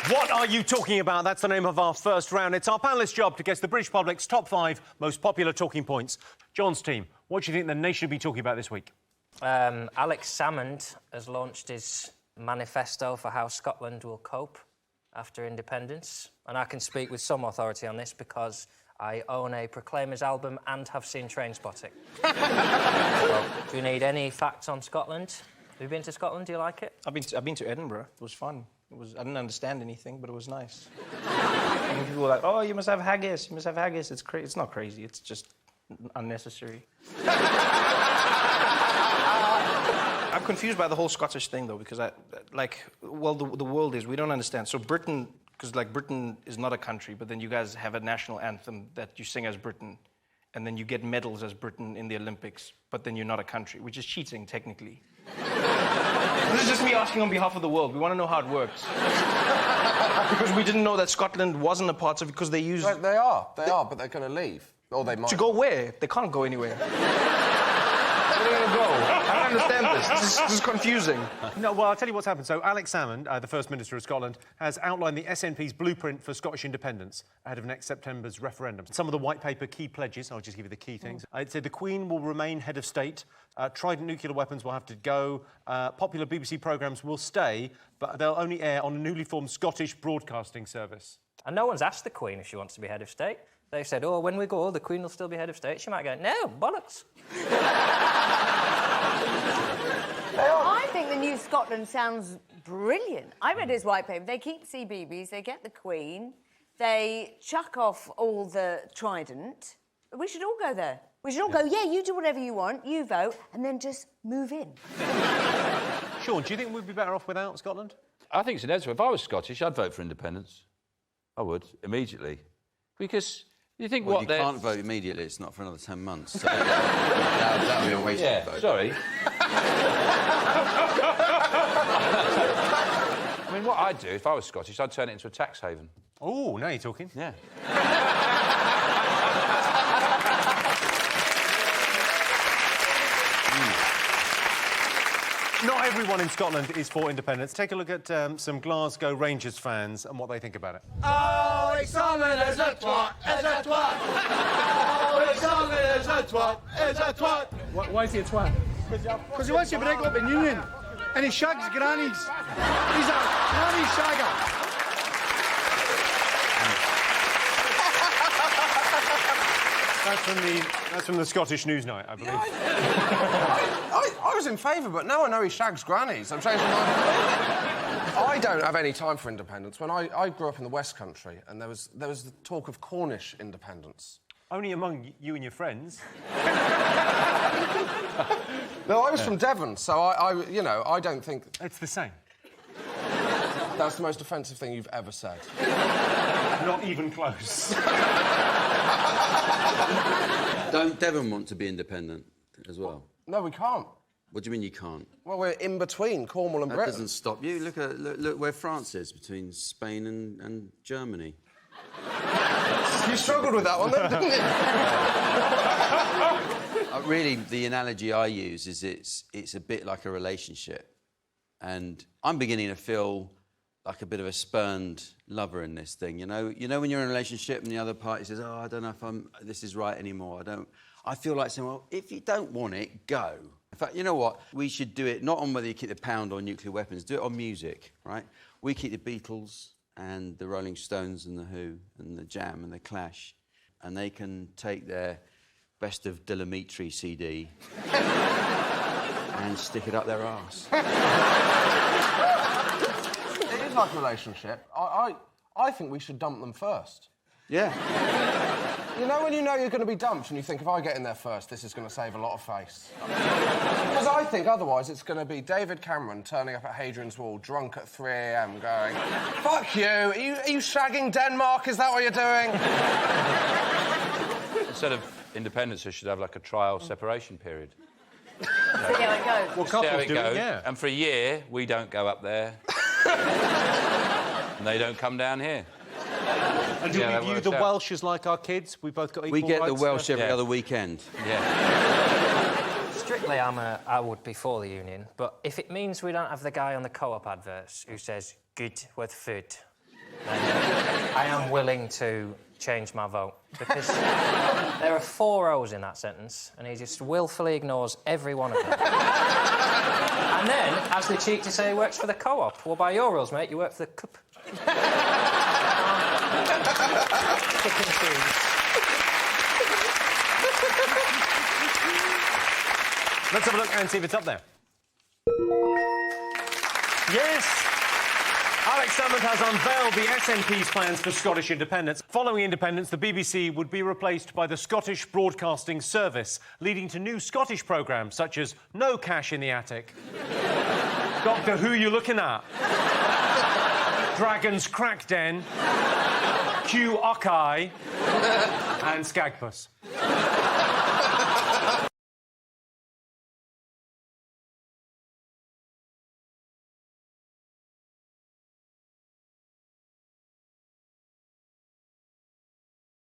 What are you talking about? That's the name of our first round. It's our panellists' job to guess the British public's top 5 most popular talking points. John's team, what do you think the nation should be talking about this week? Alex Salmond has launched his manifesto for how Scotland will cope after independence. And I can speak with some authority on this because I own a Proclaimers album and have seen Trainspotting. So, do you need any facts on Scotland? Have you been to Scotland? Do you like it? I've been to Edinburgh. It was fun. I didn't understand anything, but it was nice. And people were like, "Oh, you must have haggis. You must have haggis." It's crazy. It's not crazy. It's just unnecessary. I'm confused by the whole Scottish thing, though, because the world is. We don't understand. So Britain, because Britain is not a country, but then you guys have a national anthem that you sing as Britain, and then you get medals as Britain in the Olympics, but then you're not a country, which is cheating technically. This is just me asking on behalf of the world. We want to know how it works. Because we didn't know that Scotland wasn't a part of it because they use... Right, they are, but they're going to leave. Or they might. To go where? They can't go anywhere. Where are they going to go? I don't understand this. This is confusing. No, well, I'll tell you what's happened. So Alex Salmond, the First Minister of Scotland, has outlined the SNP's blueprint for Scottish independence ahead of next September's referendum. Some of the white paper key pledges, I'll just give you the key things. It said the Queen will remain head of state, Trident nuclear weapons will have to go, popular BBC programmes will stay, but they'll only air on a newly formed Scottish broadcasting service. And no one's asked the Queen if she wants to be head of state. They've said, oh, when we go, the Queen will still be head of state. She might go, no, bollocks. I think the new Scotland sounds brilliant. I read his white paper. They keep CBeebies, they get the Queen, they chuck off all the Trident. We should all go there. We should all go, yeah, you do whatever you want, you vote, and then just move in. Sean, do you think we'd be better off without Scotland? I think it's inevitable. If I was Scottish, I'd vote for independence. I would, immediately. Because you think well, what you can't vote immediately. It's not for another 10 months. So that would be a wasted vote. Sorry. I mean, what I'd do if I was Scottish, I'd turn it into a tax haven. Oh, now you're talking. Yeah. Not everyone in Scotland is for independence. Take a look at some Glasgow Rangers fans and what they think about it. Oh, it's Salmond is a twat, is a twat. Oh, it's Salmond is a twat, is a twat. Why is he a twat? Because he wants to break up the union and he shags grannies. He's a granny shagger. That's from the Scottish Newsnight, I believe. I was in favour, but now I know he shags grannies. I'm changing my mind. I don't have any time for independence. When I grew up in the West Country, and there was the talk of Cornish independence. Only among you and your friends. No, I was from Devon, so I don't think... It's the same. That's the most offensive thing you've ever said. Not even close. Don't Devon want to be independent as well? No, we can't. What do you mean you can't? Well, we're in between Cornwall and That Britain. doesn't stop you. Look where France is, between Spain and Germany. You struggled with that one, then, didn't you? Really, the analogy I use is it's a bit like a relationship. And I'm beginning to feel like a bit of a spurned lover in this thing, you know when you're in a relationship and the other party says, oh, I don't know if this is right anymore, I feel like saying, well, if you don't want it, go. In fact, you know what? We should do it not on whether you keep the pound or nuclear weapons, do it on music, right? We keep the Beatles and the Rolling Stones and the Who and the Jam and the Clash, and they can take their Best of Delamitri CD and stick it up their arse. It is like a relationship. I think we should dump them first. Yeah. You know when you know you're going to be dumped and you think, if I get in there first, this is going to save a lot of face? Because I think otherwise it's going to be David Cameron turning up at Hadrian's Wall drunk at 3 a.m. going, fuck you, are you shagging Denmark? Is that what you're doing? Instead of independence, we should have, like, a trial separation period. See how it goes. Well, See how couples it do goes. it, yeah. And for a year, we don't go up there. And they don't come down here. And do we view the Welsh as like our kids? We've both got equal rights? We get the Welsh every other weekend. Yeah. Strictly, I would be for the union, but if it means we don't have the guy on the Co-op adverts who says, good with food, I am willing to change my vote because there are 4 O's in that sentence and he just willfully ignores every one of them. And then has the cheek to say he works for the co-op. Well, by your rules, mate, you work for the cup. Pick and choose. Let's have a look and see if it's up there. Yes! Alex Salmond has unveiled the SNP's plans for Scottish independence. Following independence, the BBC would be replaced by the Scottish Broadcasting Service, leading to new Scottish programmes such as No Cash in the Attic, Doctor Who You Looking At, Dragon's Crack Den, Q Ockeye and Skagpuss.